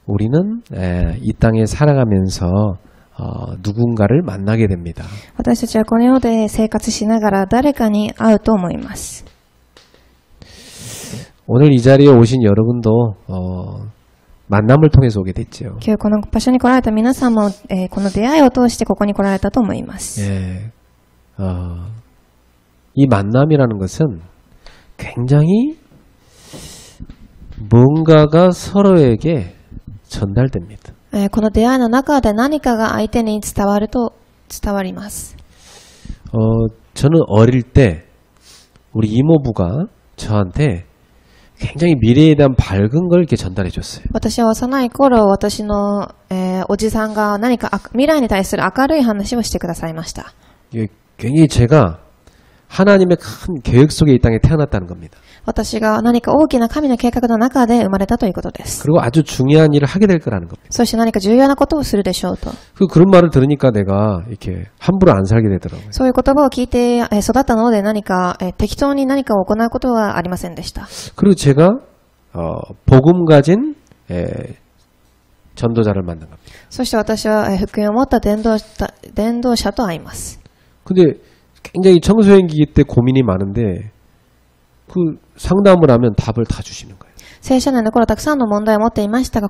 우리는 이 땅에 살아가면서 누군가를 만나게 됩니다. 私たちはこの世で生活しながら誰かに会うと思います。 오늘 이 자리에 오신 여러분도 만남을 통해서 오게 됐죠. 今日この場所に来られた皆さんも、この出会いを通してここに来られたと思います。 예, 이 만남이라는 것은 굉장히 뭔가가 서로에게 전달됩니다. この出会いの中で何かが相手に伝わると伝わります。 저는 어릴 때 우리 이모부가 저한테 굉장히 미래에 대한 밝은 걸 이렇게 전달해 줬어요. 私は幼い頃、私の、おじさんが何か未来に対する明るい話をしてくださいました。 굉장히 제가 하나님의 큰 계획 속에 이 땅에 태어났다는 겁니다. 私が何か大きな神の計画の中で生まれたということです。 그리고 아주 중요한 일을 하게 될 거라는 겁니다. そして何か重要なことをするでしょうと。 그런 말을 들으니까 내가 이렇게 함부로 안 살게 되더라고요. そういう言葉を聞いて育ったので何か適当に何かを行うことはありませんでした。 그리고 제가 복음 가진 전도자를 만난 겁니다. そして私は福音を持った伝道者と会います。 근데 굉장히 청소년기 때 고민이 많은데 그 상담을 하면 답을 다 주시는 거예요. 青少年の頃たくさんの問題を持っていましたが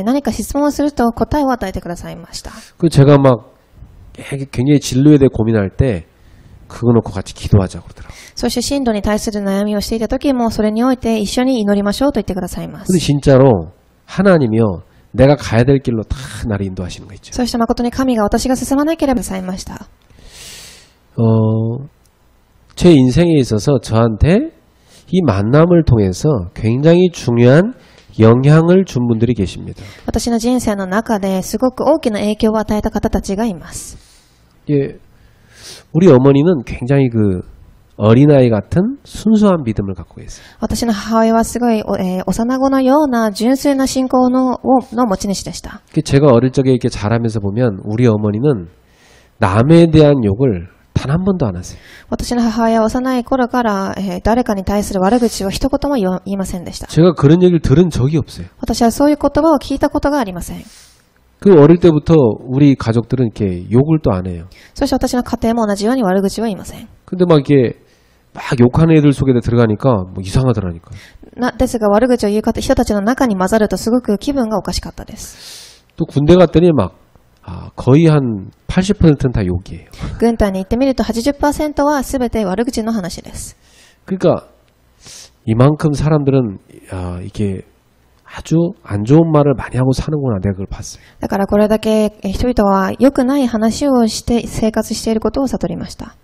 何か質問をすると答えを与えてくださいました。 그 제가 막 굉장히 진로에 대해 고민할 때 그거 놓고 같이 기도하자고 그러더라고요. そして進路に対する悩みをしていた時もそれにおいて一緒に祈りましょうと言ってくださいます。 근데 진짜로 하나님이요 내가 가야 될 길로 다 나를 인도하시는 거 있죠. そして誠に神が私が進まなければくださいました。 제 인생에 있어서 저한테 이 만남을 통해서 굉장히 중요한 영향을 준 분들이 계십니다. 私の人生の中ですごく大きな影響を与えた方たちがいます。 예, 우리 어머니는 굉장히 그 어린아이 같은 순수한 믿음을 갖고 계세요. 私の母親はすごい、幼子のような純粋な信仰の持ち主でした。 제가 어릴 적에 이렇게 자라면서 보면 우리 어머니는 남에 대한 욕을 단 한 번도 안 하세요. 私の母親は幼い頃から、誰かに対する悪口を一言も言いませんでした。 제가 그런 얘기를 들은 적이 없어요. 私はそういう言葉を聞いたことがありません。 그 어릴 때부터 우리 가족들은 이렇게 욕을 또 안 해요. そして私の家庭も同じように悪口は言いません。 근데 막 이게 막 욕하는 애들 속에 들어가니까 뭐 이상하더라니까. ですが悪口を言う人たちの中に混ざるとすごく気分がおかしかったです。 또 군대 갔더니 막 거의 한 80%는 다 욕이에요. 軍隊に行ってみると 80% は全て悪口の話です。 그러니까 이만큼 사람들은 이게 아주 안 좋은 말을 많이 하고 사는구나 내가 그걸 봤어요. だからこれだけ人々は良くない話をして生活していることを悟りました。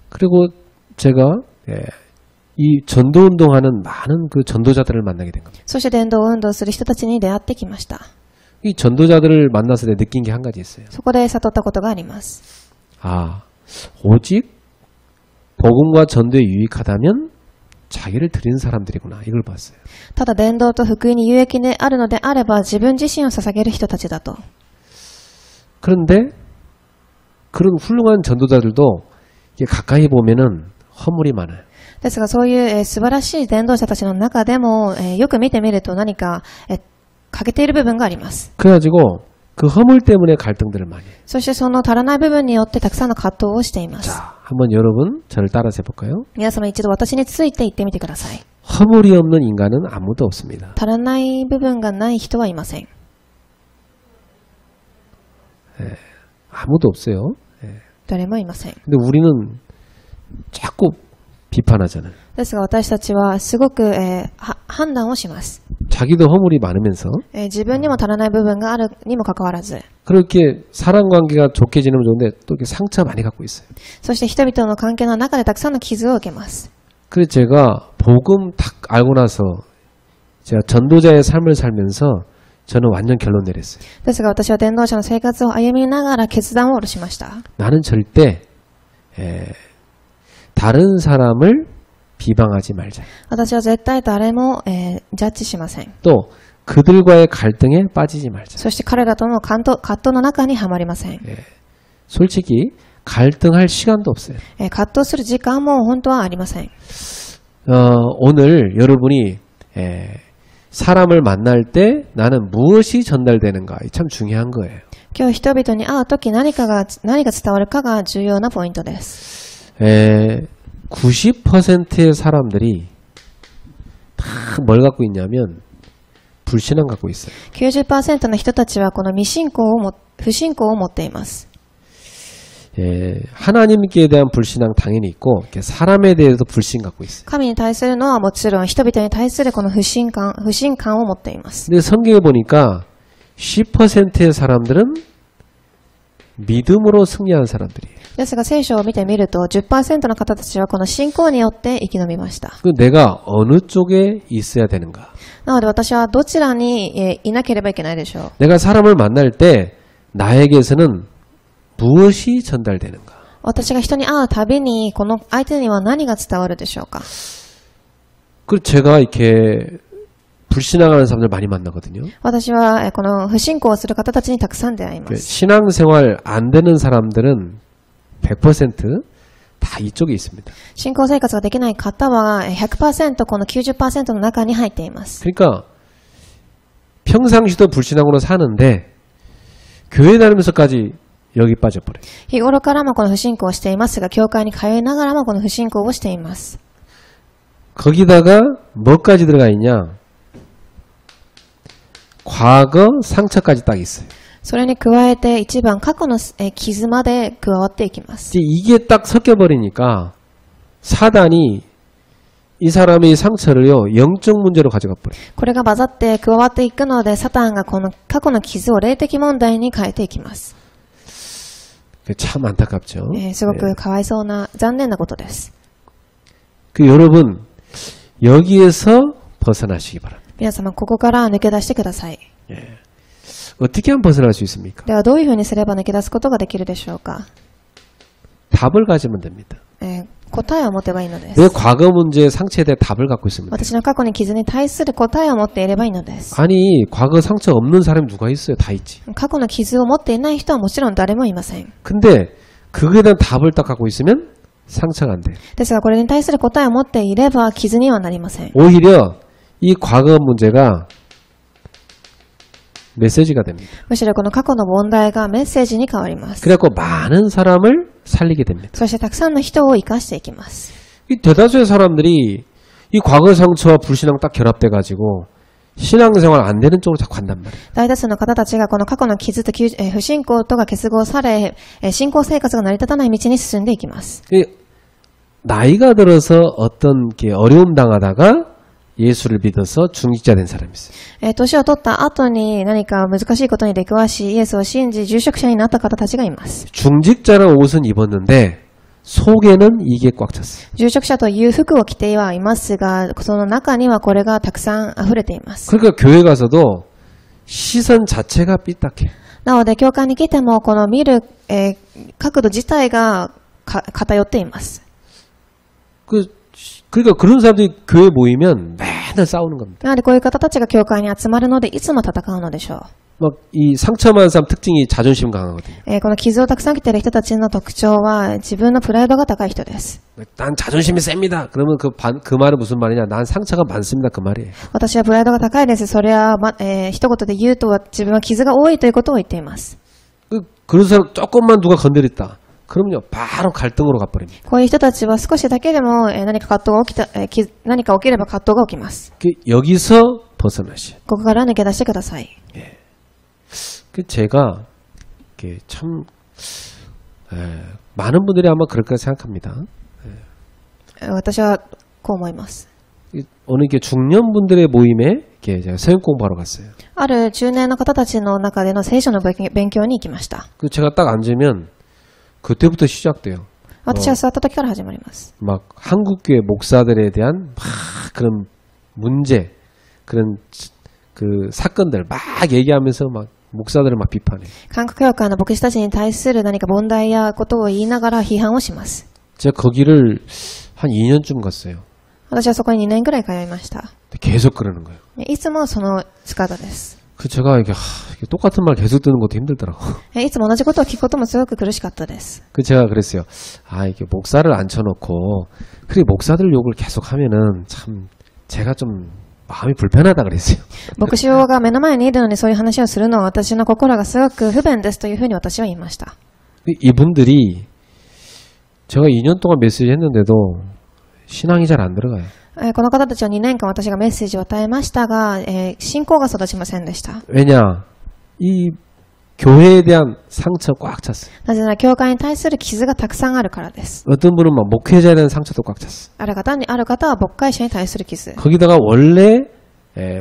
그리고 제가 이 전도운동하는 많은 그 전도자들을 만나게 된 겁니다. そして伝道運動する人たちに出会ってきました。 이 전도자들을 만나서 내가 느낀 게 한 가지 있어요. そこで悟ったことがあります。 오직 복음과 전도에 유익하다면 자기를 드리는 사람들이구나 이걸 봤어요. ただ伝道と福音に有益であるのであれば自分自身を捧げる人たちだと。 그런데 그런 훌륭한 전도자들도 가까이 보면은 허물이 많아요. ですがそういう素晴らしい伝道者たちの中でもよく見てみると何か欠けている部分があります。 그래가지고 그 허물 때문에 갈등들을 많이 해요. そしてその足らない部分によってたくさんの葛藤をしています。 자, 한번 여러분 저를 따라서 해볼까요? 皆様一度私について言ってみてください。 허물이 없는 인간은 아무도 없습니다. 足らない部分がない人はいません。 아무도 없어요. 誰もいません。 근데 우리는 자꾸 비판하잖아요. ですが私たちはすごく、判断をします。 자기도 허물이 많으면서 自分にも足らない部分があるにもかかわらず 그렇게 사람 관계가 좋게 지내면 좋은데 또 이렇게 상처 많이 갖고 있어요. そして人々の関係の中でたくさんの傷を受けます。 그래서 제가 복음 딱 알고 나서 제가 전도자의 삶을 살면서 저는 완전 결론 내렸어요. ですが私は伝道者の生活を歩みながら決断を下ろしました。 나는 절대 다른 사람을 비방하지 말자. 私は絶対誰も、ジャッジしません。 또 그들과의 갈등에 빠지지 말자. そして彼らとの葛藤の中にはまりません。 솔직히 갈등할 시간도 없어요. 葛藤する時間も本当はありません。 오늘 여러분이 사람을 만날 때 나는 무엇이 전달되는가? 참 중요한 거예요. 今日人々に会うとき何が伝わるかが重要なポイントです。90%의 사람들이 다 뭘 갖고 있냐면 불신앙 갖고 있어요. 90% の人たちはこの不信仰を持っています。 하나님께 대한 불신앙 당연히 있고 사람에 대해서도 불신 갖고 있어요. 神に対するのはもちろん人々に対するこの不信感を持っています。 근데 성경에 보니까 10%의 사람들은 믿음으로 승리한 사람들이에요. ですが聖書を見てみると 10% の方たちはこの信仰によって生き延びました。 내가 어느 쪽에 있어야 되는가? なので私はどちらにいなければいけないでしょう。 내가 사람을 만날 때 나에게서는 무엇이 전달되는가? 私が人に会うたびにこの相手には何が伝わるでしょうか。 그 제가 이렇게 불신앙하는 사람들 많이 만나거든요. 私はこの不信仰をする方たちにたくさん出会います。 신앙생활 안 되는 사람들은 100% 다 이쪽에 있습니다. 信仰生活ができない方は 100% この 90% の中に入っています。 그러니까 평상시도 불신앙으로 사는데 교회 다니면서까지 여기 빠져버려요. 日頃からもこの不信仰をしていますが、教会に通いながらもこの不信仰をしています。 거기다가 뭐까지 들어가 있냐? 과거 상처까지 딱 있어요. それに加えて一番過去の傷まで加わっていきます。 이게 딱 섞여버리니까 사단이 이 사람의 상처를요 영적 문제로 가져가 버려요. これが混ざって加わっていくので、サタンがこの過去の傷を霊的問題に変えていきます。 참 안타깝죠. すごくかわいそうな残念なことです。 여러분 여기에서 벗어나시기 바랍니다. 皆様ここから抜け出してください。 어떻게 하면 벗어날 수 있습니까? ではどういうふうにすれば抜け出すことができるでしょうか。 답을 가지면 됩니다. 答えを持てばいいのです。 내 과거 문제의 상처에 대해 답을 갖고 있습니다. 私の過去に傷に対する答えを持っていればいいのです。 아니 과거 상처 없는 사람이 누가 있어요? 다 있지. 過去の傷を持っていない人はもちろん誰もいません。 근데 그거에 대한 답을 딱 갖고 있으면 상처가 안 돼요. ですがこれに対する答えを持っていれば傷にはなりません。 오히려 이 과거 문제가 메시지가 됩니다. むしろこの過去の問題がメッセージに変わります。 그래갖고 많은 사람을 살리게 됩니다. そしてたくさんの人を生かしていきます。 이 대다수의 사람들이 이 과거 상처와 불신앙 딱 결합돼가지고 신앙생활 안 되는 쪽으로 자꾸 간단 말이에요. 大多数の方たちがこの過去の傷と不信仰とが結合され、信仰生活が成り立たない道に進んでいきます。 나이가 들어서 어떤 게 어려움 당하다가 예수를 믿어서 중직자 된 사람이 있어요. 年を取った後に何か難しいことに出くわし、イエスを信じ、住職者になった方たちがいます。 중직자라는 옷은 입었는데 속에는 이게 꽉 찼어요. 住職者という服を着てはいますが、その中にはこれがたくさん溢れています。 그러니까 교회 가서도 시선 자체가 삐딱해. なので、教会に来ても、この見る、角度自体が偏っています。 그러니까 그런 사람들이 교회에 모이면 맨날 싸우는 겁니다. なので、こういう方たちが教会に集まるので、いつも戦うのでしょう。 막 이 상처 많은 사람 특징이 자존심 강하거든요. この傷をたくさん着ている人たちの特徴は、自分のプライドが高い人です。 난 자존심이 셉니다. 그러면 그 말은 무슨 말이냐? 난 상처가 많습니다. 그 말이에요. 私はプライドが高いです。それは、一言で言うと、自分は傷が多いということを言っています。 그런 사람 조금만 누가 건드렸다. 그럼요, 바로 갈등으로 가버립니다. こういう人たちは少しだけでも何か葛藤が起きた、何か起きれば葛藤が起きます。 여기서 벗어나시. ここから抜け出してください。 제가 참 많은 분들이 아마 그럴 거라 생각합니다. 私はこう思います。 어느 게 중년분들의 모임에 제가 서영 공부하러 갔어요. ある中年の方たちの中での聖書の勉強に行きました。 제가 딱 앉으면 그때부터 시작돼요. 私は座った時から始まります。 막 한국교회 목사들에 대한 막 그런 문제, 그런 그 사건들 막 얘기하면서 막 목사들을 막 비판해. 韓国教会の牧師たちに対する何か問題やことを言いながら批判をします。 제가 거기를 한 2년쯤 갔어요. 私はそこに2年くらい通いました。 계속 그러는 거예요. いつもその姿です。 제가 이게 똑같은 말 계속 듣는 것도 힘들더라고. いつも同じことを聞くこともすごく苦しかったです。 제가 그랬어요. 이게 목사를 앉혀놓고 그래 목사들 욕을 계속 하면은 참 제가 좀 마음이 불편하다 그랬어요. 牧師が目の前にいるのにそういう話をするのは私の心がすごく不便ですというふうに私は言いました。 이분들이 제가 2년 동안 메시지 했는데도 신앙이 잘 안 들어가요. この方たちは2年間私がメッセージを与えましたが、信仰が育ちませんでした。 왜냐? 이 교회에 대한 상처 꽉 찼어요. なぜなら教会に対する傷がたくさんあるからです。 어떤 분은 막 목회자에 대한 상처도 꽉 찼어요. ある方は牧会者に対する傷。 거기다가 원래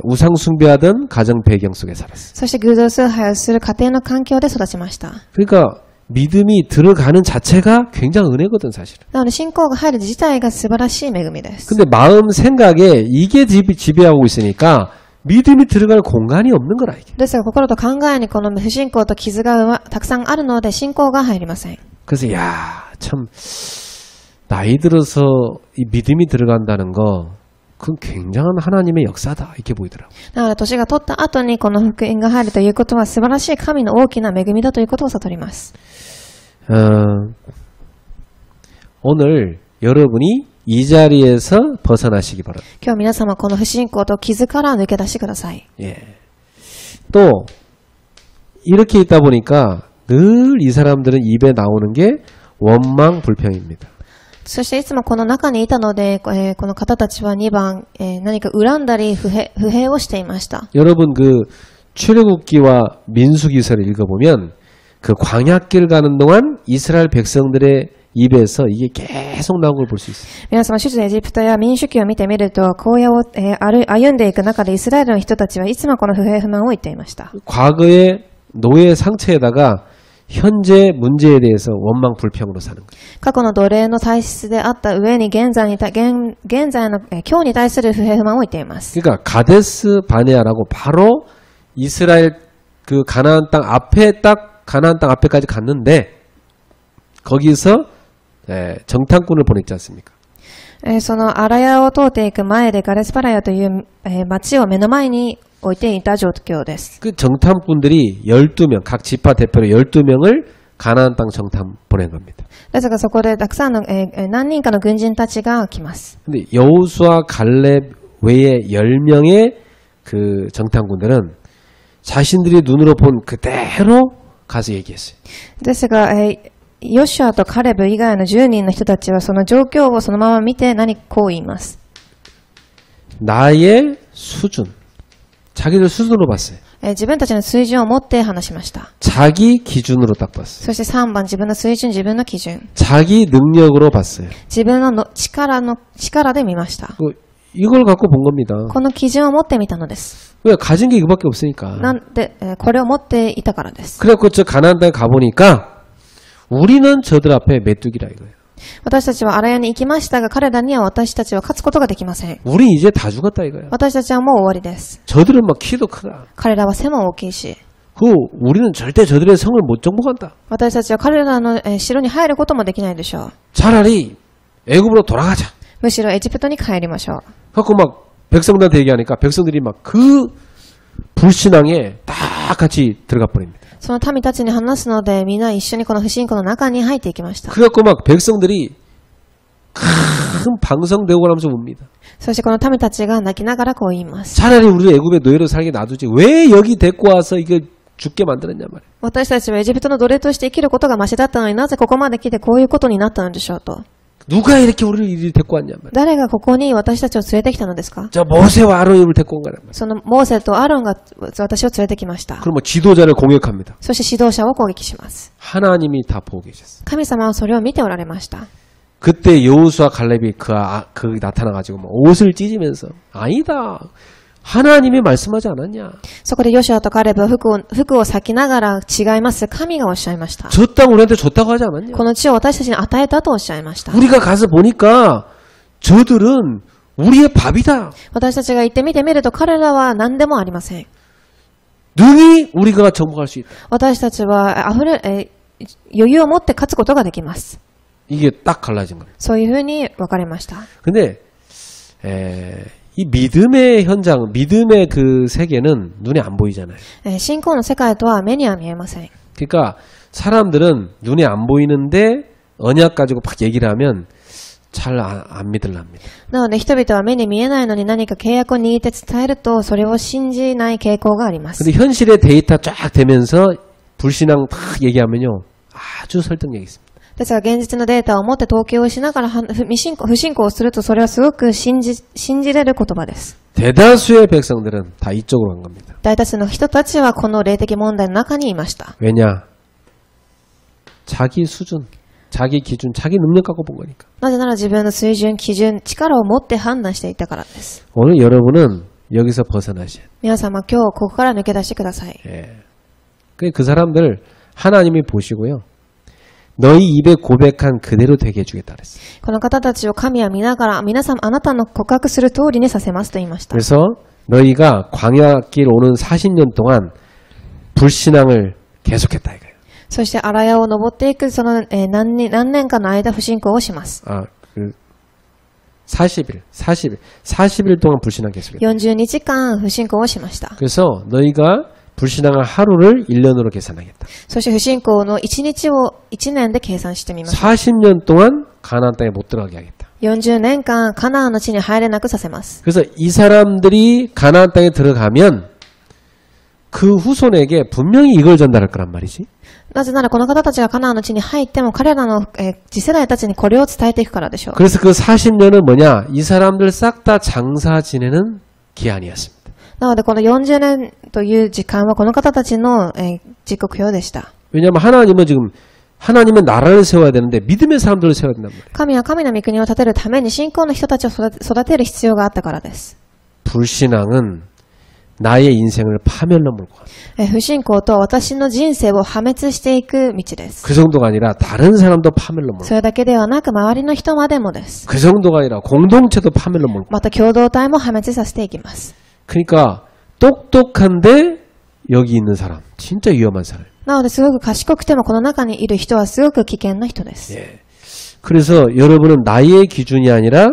우상 숭배하던 가정 배경 속에 살았어요. そして偶像崇拝をする家庭の環境で育ちました。 그러니까 믿음이 들어가는 자체가 굉장히 은혜거든 사실은. なので信仰が入る自体が素晴らしい恵みです。 근데 마음 생각에 이게 지배하고 있으니까 믿음이 들어갈 공간이 없는 거라 이게. ですが心と考えにこの不信仰と傷がたくさんあるので信仰が入りません。 그래서 야, 참 나이 들어서 이 믿음이 들어간다는 거 그건 굉장한 하나님의 역사다 이렇게 보이더라고. だから年が取った後にこの福音が入るということは素晴らしい神の大きな恵みだということを悟ります。 오늘 여러분이 이 자리에서 벗어나시기 바랍니다. 今日皆様この不信仰と傷から抜け出してください。 예. 또 이렇게 있다 보니까 늘 이 사람들은 입에 나오는 게 원망 불평입니다. そしていつもこの中にいたので、この方たちは2番、何か恨んだり不平をしていました。 여러분 그 출애굽기와 민수기서를 읽어보면 그 광야길 가는 동안 이스라엘 백성들의 입에서 이게 계속 나온 걸 볼 수 있어요. 皆様、出エジプトや民主記を見てみると、荒野を、歩んでいく中でイスラエルの人たちはいつもこの不平不満を言っていました。 과거의 노예 상처에다가 현재 문제에 대해서 원망 불평으로 사는 거예요. 過去の奴隷の体質であった上に現在の今日に対する不平不満を言っています。 그러니까 가데스 바네아라고 바로 이스라엘 그 가나안 땅 앞에 딱 가나안 땅 앞에까지 갔는데 거기서 정탐꾼을 보냈지 않습니까? そのアラヤを通っていく前でガレスパラヤという、町を目の前に置いていた状況です。 그 정탐꾼들이 12명, 각 지파 대표로 12명을 가나안 땅 정탐 보낸 겁니다. ですがそこでたくさんの、何人かの軍人たちが来ます。 근데 여호수아 갈렙 외에 10명의 그 정탐꾼들은 자신들이 눈으로 본 그대로 가서 얘기했어요. ですが、ヨシュアとカレブ以外の10人の人たちはその状況をそのまま見てこう言います。 나의 수준, 자기들 수준으로 봤어요. 自分たちの水準を持って話しました。 자기 기준으로 딱 봤어요. そして3番、自分の水準、自分の基準。 자기 능력으로 봤어요. 自分の力で見ました。 이걸 갖고 본 겁니다. この基準を持ってみたのです。 왜 가진 게 이거밖에 없으니까. なんで、これを持っていたからです。 그래갖고 저 가나안 땅에 가보니까 우리는 저들 앞에 메뚜기라 이거예요. 私たちはアラヤに行きましたが、彼らには私たちは勝つことができません。 우리 이제 다 죽었다 이거예요. 私たちはもう終わりです。 저들은 막 키도 크다. 彼らは背も大きいし、 우리는 절대 저들의 성을 못 정복한다. 私たちは彼らの城に入ることもできないでしょう。 차라리 애굽으로 돌아가자. むしろエジプトに帰りましょう。 갖고 막 백성들한테 얘기하니까 백성들이 막 그 불신앙에 다 같이 들어가 버립니다. その民たちに話すので、みんな一緒にこの不信仰の中に入っていきました。 그래갖고 막 백성들이 큰 방성대고 하면서 웁니다. そしてこの民たちが泣きながらこう言います。 차라리 우리 애굽의 노예로 살게 놔두지 왜 여기 데리고 와서 이거 죽게 만들었냐 말이야. 私たちはエジプトの奴隷として生きることがマシだったのになぜここまで来てこういうことになったのでしょうと。 누가 이렇게 우리를 이리 데리고 왔냐 말이야. 誰がここに私たちを連れてきたのですか？ 저 모세와 아론을 데리고 온 거란 말이야. そのモーセとアロンが私を連れてきました。 그럼 뭐 지도자를 공격합니다. そして指導者を攻撃します。 하나님이 다 보고 계셨어. 神様はそれを見ておられました。 그때 여호수아 갈렙이 그 나타나가지고 막 옷을 찢으면서 아니다. 하나님이 말씀하지 않았냐. そこでヨシュアとカレブは服を裂きながら違います。神がおっしゃいました。 저 땅 우리한테 줬다고 하지 않았냐. この地を私たちに与えたとおっしゃいました。 우리가 가서 보니까 저들은 우리의 밥이다. 私たちが行ってみてみると彼らは何でもありません。 능히 우리가 정복할 수 있다. 私たちは余裕を持って勝つことができます。 이게 딱 갈라진 거예요. そういうふうに分かれました。 근데 이 믿음의 현장, 믿음의 그 세계는 눈에 안 보이잖아요. 信仰の世界とは目には見えません。 그러니까 사람들은 눈에 안 보이는데 언약 가지고 막 얘기를 하면 잘 안 믿으랍니다. なので人々は目に見えないのに何か契約を握って伝えると、それを信じない傾向があります。 근데 현실의 데이터 쫙 대면서 불신앙 딱 얘기하면요. 아주 설득력 있습니다. ですが現実のデータを持って統計をしながら不信仰をすると、それはすごく信じれる言葉です。 대다수의 백성들은 다 이쪽으로 간 겁니다. 大多数の人たちはこの霊的問題の中にいました。 왜냐? 자기 수준, 자기 기준, 자기 능력 갖고 본 거니까. なぜなら自分の水準、基準、力を持って判断していたからです。 오늘 여러분은 여기서 벗어나셔야 돼요. 皆様今日ここから抜け出してください。 예. 그 사람들 하나님이 보시고요. 너희 입에 고백한 그대로 되게 해주겠다 그랬어요. この方たちを神は見ながら、皆さんあなたの告白する通りにさせますと言いました。 그래서 너희가 광야길 오는 40년 동안 불신앙을 계속했다 이거예요. そして荒野を登っていくその、何年かの間不信仰をします。 40일 동안 불신앙 계속했다. 40日間不信仰をしました。 그래서 너희가 불신앙을 하루를 1년으로 계산하겠다. そして不信仰の1日を1年で計算してみます。 40년 동안 가나안 땅에 못 들어가게 하겠다. 40年間カナンの地に入れなくさせます。 그래서 이 사람들이 가나안 땅에 들어가면 그 후손에게 분명히 이걸 전달할 거란 말이지. なぜならこの方たちがカナンの地に入っても彼らの、次世代たちにこれを伝えていくからでしょう。 그래서 그 40년은 뭐냐? 이 사람들 싹 다 장사 지내는 기한이었습니다. なのでこの40年という時間はこの方たちの、時刻表でした。 왜냐하면 하나님은 나라를 세워야 되는데 믿음의 사람들을 세워야 된단 말이에요. 神は神の御国を建てるために信仰の人たちを育てる必要があったからです。 불신앙은 나의 인생을 파멸로 몰고 갑니다. 不信仰とは私の人生を破滅していく道です。 그 정도가 아니라 다른 사람도 파멸로 몰고 それだけではなく周りの人までもです。 그 정도가 아니라 공동체도 파멸로 몰고 また共同体も破滅させていきます。 그러니까 똑똑한데 여기 있는 사람 진짜 위험한 사람. なのですごく賢くてもこの中にいる人はすごく危険な人です。 예. 그래서 여러분은 나의 기준이 아니라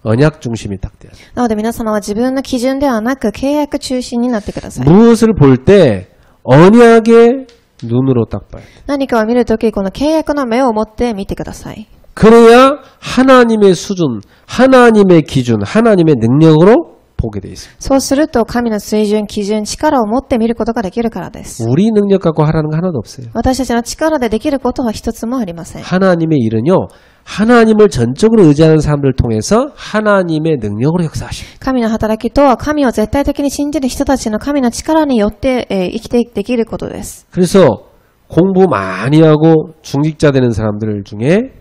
언약 중심이 딱 돼야 돼요. なので皆様は自分の基準ではなく契約中心になってください。 무엇을 볼 때 언약의 눈으로 딱 봐야 돼요. 何かを見るときこの契約の目を持って見てください。 그래야 하나님의 수준, 하나님의 기준, 하나님의 능력으로 보게 돼 있어요. そうすると神の水準、基準、力を持って見ることができるからです。 우리 능력 갖고 하라는 거 하나도 없어요. 私たちの力でできることは一つもありません。 하나님의 일은요. 하나님을 전적으로 의지하는 사람들을 통해서 하나님의 능력으로 역사하십니다. 神の働きとは神を絶対的に信じる人たちの神の力によって、生きてできることです。 그래서 공부 많이 하고 중직자 되는 사람들 중에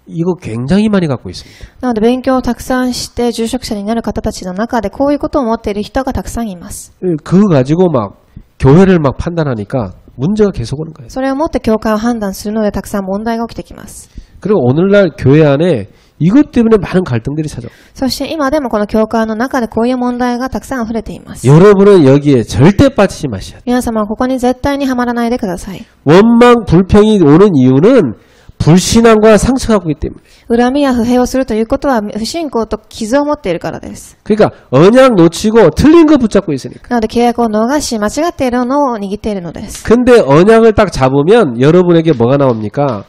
이거 굉장히 많이 갖고 있습니다. なので勉強をたくさんして住職者になる方たちの中でこういうことを持っている人がたくさんいます。 그거 가지고 막 교회를 막 판단하니까 문제가 계속 오는 거예요. それをもって教会を判断するのでたくさん問題が起きてきます。 그리고 오늘날 교회 안에 이것 때문에 많은 갈등들이 찾아와요. そして今でもこの教会の中でこういう問題がたくさん溢れています。 여러분은 여기에 절대 빠지지 마셔야 돼요. 皆様はここに絶対にはまらないでください。 원망 불평이 오는 이유는 불신앙과 상처가 있기 때문에. 恨みや不平をするということは不信仰と傷を持っているからです。 그러니까 언약 놓치고 틀린 거 붙잡고 있으니까. なので契約を逃し間違っているのを握っているのです。 근데 언약을 딱 잡으면 여러분에게 뭐가 나옵니까?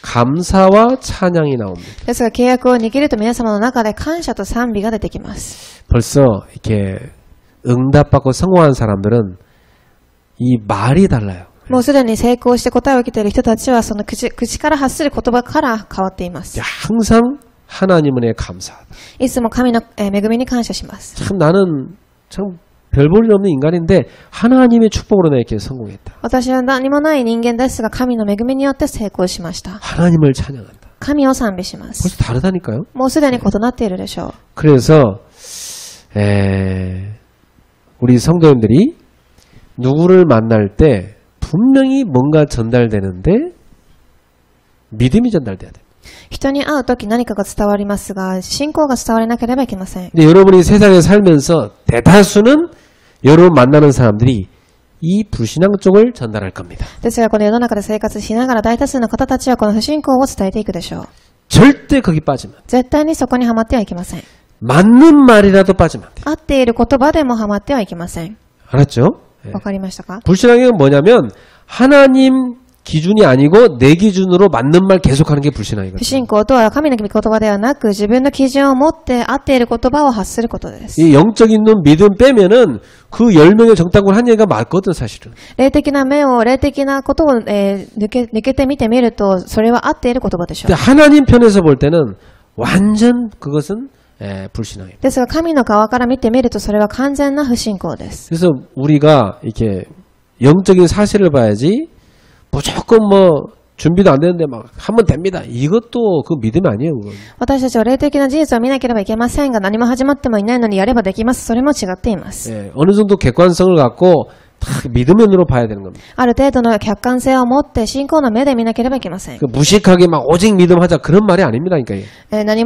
감사와 찬양이 나옵니다. ですが契約を握ると皆様の中で感謝と賛美が出てきます。 벌써 이렇게 응답받고 성공한 사람들은 이 말이 달라요. もうすでに成功して答えを受けている人たちはその口から発する言葉から変わっています。 항상 하나님 은혜에 감사하다. いつも神の恵みに感謝します。 참 나는 참 별 볼 일 없는 인간인데 하나님의 축복으로 내가 이렇게 성공했다. 私は何もない人間ですが神の恵みによって成功しました。 하나님을 찬양한다. 神を賛美します。 벌써 다르다니까요. もうすでに異なっているでしょう。 그래서 우리 성도님들이 누구를 만날 때 분명히 뭔가 전달되는데 믿음이 전달돼야 돼요. 人に会うとき何かが伝わりますが信仰が伝わらなければいけません。 근데 여러분이 세상에 살면서 대다수는 여러분 만나는 사람들이 이 불신앙 쪽을 전달할 겁니다. ですがこの世の中で生活しながら大多数の方たちはこの不信仰を伝えていくでしょう。 절대 거기 빠지면 絶対にそこにはまってはいけません。 맞는 말이라도 빠지면 안 돼요. 合っている言葉でもはまってはいけません。 알았죠? 예. わかりましたか？ 불신앙은 뭐냐면 하나님 기준이 아니고 내 기준으로 맞는 말 계속하는 게 不 불신앙이거든요. 信仰とは神の言葉ではなく、自分の基準を持って合っている言葉を発することです。 이 영적인 눈 믿음 빼면은 그 10명의 정탐꾼 한 얘기가 맞거든 사실은. 霊的な目を、霊的なことを、抜けて見てみると、それは合っている言葉でしょ 근데 う。 하나님 편에서 볼 때는 완전 그것은 불신앙입니다. ですが、神の側から見てみると、それは完全な不信仰です。 그래서 우리가 이렇게 영적인 사실을 봐야지 무조건 뭐 준비도 안 되는데 막 하면 됩니다. 이것도 그 믿음이 아니에요. 그건. 私たちは霊的な事実を見なければいけませんが、何も始まってもいないのにやればできます。それも違っています。 예, 어느 정도 객관성을 갖고 다 믿음의 눈으로 봐야 되는 겁니다. ある程度の客観性を持って信仰の目で見なければいけません。 그 무식하게 막 오직 믿음하자 그런 말이 아닙니다. 그러니까 이게. 何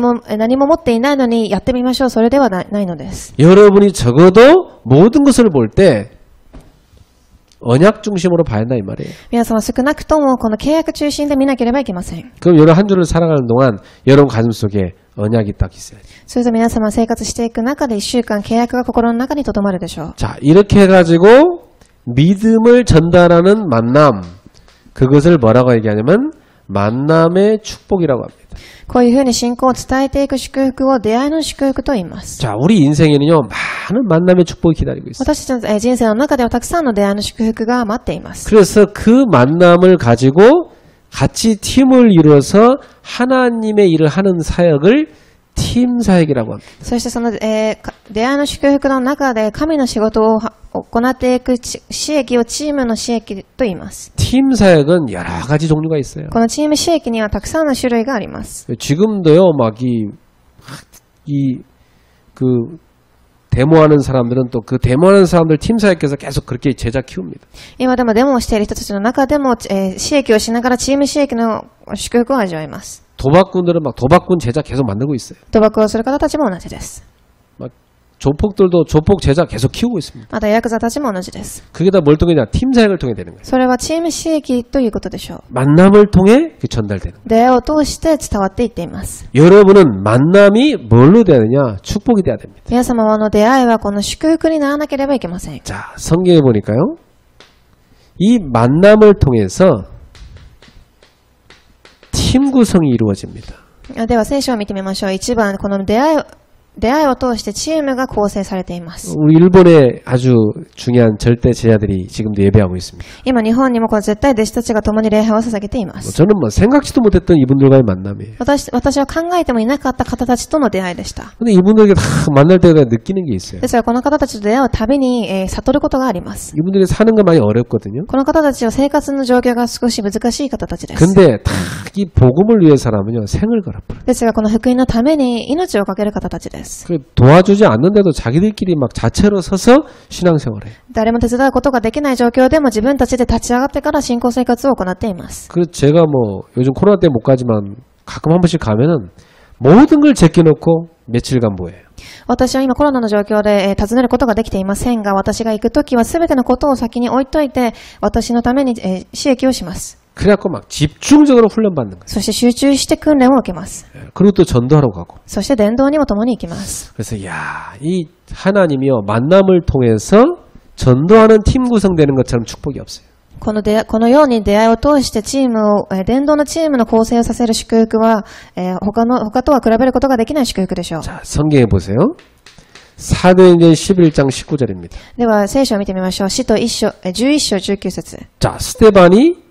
も持っていないのにやってみましょう。それではないのです。 여러분이 적어도 모든 것을 볼 때 언약 중심으로 봐야 한다 이 말이에요. 皆様少なくともこの契約中心で見なければいけません。 그럼 여러분 한 주를 살아가는 동안 여러분 가슴 속에 언약이 딱 있어요. それと皆様生活していく中で1週間契約が心の中に留まるでしょう。 자, 이렇게 해가지고 믿음을 전달하는 만남, 그것을 뭐라고 얘기하냐면 만남의 축복이라고 합니다. こういうふうに信仰を伝えていく祝福を出会いの祝福と言います。 자, 우리 인생에는요 많은 만남의 축복이 기다리고 있어요. 私たちの人生の中ではたくさんの出会いの祝福が待っています。 그래서 그 만남을 가지고 같이 팀을 이루어서 하나님의 일을 하는 사역을 팀 사역이라고 합니다. そしてその、出会いの祝福の中で神の仕事を行っていく私益をチームの私益と言います。 팀 사역은 여러 가지 종류가 있어요. このチーム私益にはたくさんの種類があります。 지금도요, 데모하는 사람들은 또 그 데모하는 사람들 팀 사역에서 계속 그렇게 제자 키웁니다. 今でもデモをしている人たちの中でも、私益をしながらチーム私益の祝福を味わいます。 도박꾼들은 막 도박꾼 제자 계속 만들고 있어요. 賭博をする方たちも同じです。 막 조폭들도 조폭 제자 계속 키우고 있습니다. またヤクザたちも同じです。 그게 다 뭘 통해냐? 팀 사역을 통해 되는 거예요. それはチーム私益ということでしょう。 만남을 통해 전달되는 거예요. 出会いを通して伝わっていっています。 여러분은 만남이 뭘로 돼야 되냐? 축복이 돼야 됩니다. 皆様の出会いはこの祝福にならなければいけません。 자, 성경에 보니까요. 이 만남을 통해서 팀 구성이 이루어집니다. では聖書を見てみましょう。一番この出会いを通してチームが構成されています。 우리 일본의 아주 중요한 절대 제자들이 지금도 예배하고 있습니다. 今日本にもこの絶対弟子たちが共に礼拝を捧げています。 저는 뭐 생각지도 못했던 이분들과의 만남이에요. 私は考えてもいなかった方たちとの出会いでした。 근데 이분들에게 다 만날 때마다 느끼는 게 있어요. ですがこの方たちと出会うたびに、悟ることがあります。 이분들이 사는 거 많이 어렵거든요. この方たちは生活の状況が少し難しい方たちです。 근데 다 이 복음을 위해서라면요 생을 걸어버려요. ですがこの福音のために命をかける方たちです。 그 도와주지 않는데도 자기들끼리 막 자체로 서서 신앙생활해요. 誰も手伝うことができない状況でも自分たちで立ち上がってから信仰生活を行っています。 그래서 제가 뭐 요즘 코로나 때문에 못 가지만 가끔 한 번씩 가면은 모든 걸 제껴놓고 며칠간 뭐예요. 私は今コロナの状況で、訪ねることができていませんが、私が行くときは全てのことを先に置いといて、私のために、私益をします。 그래갖고 막 집중적으로 훈련받는 거예요. そして集中して訓練を受けます。 그리고 또 전도하러 가고. そして伝道にも共に行きます。 그래서 이 하나님이요 만남을 통해서 전도하는 팀 구성되는 것처럼 축복이 없어요. このように出会いを通してチームを、伝道のチームの構成をさせる祝福は、他とは比べることができない祝福でしょう。 자, 성경에 보세요. 사도행전 11장 19절입니다. では聖書を見てみましょう。使徒11章19節。 자, 스데반이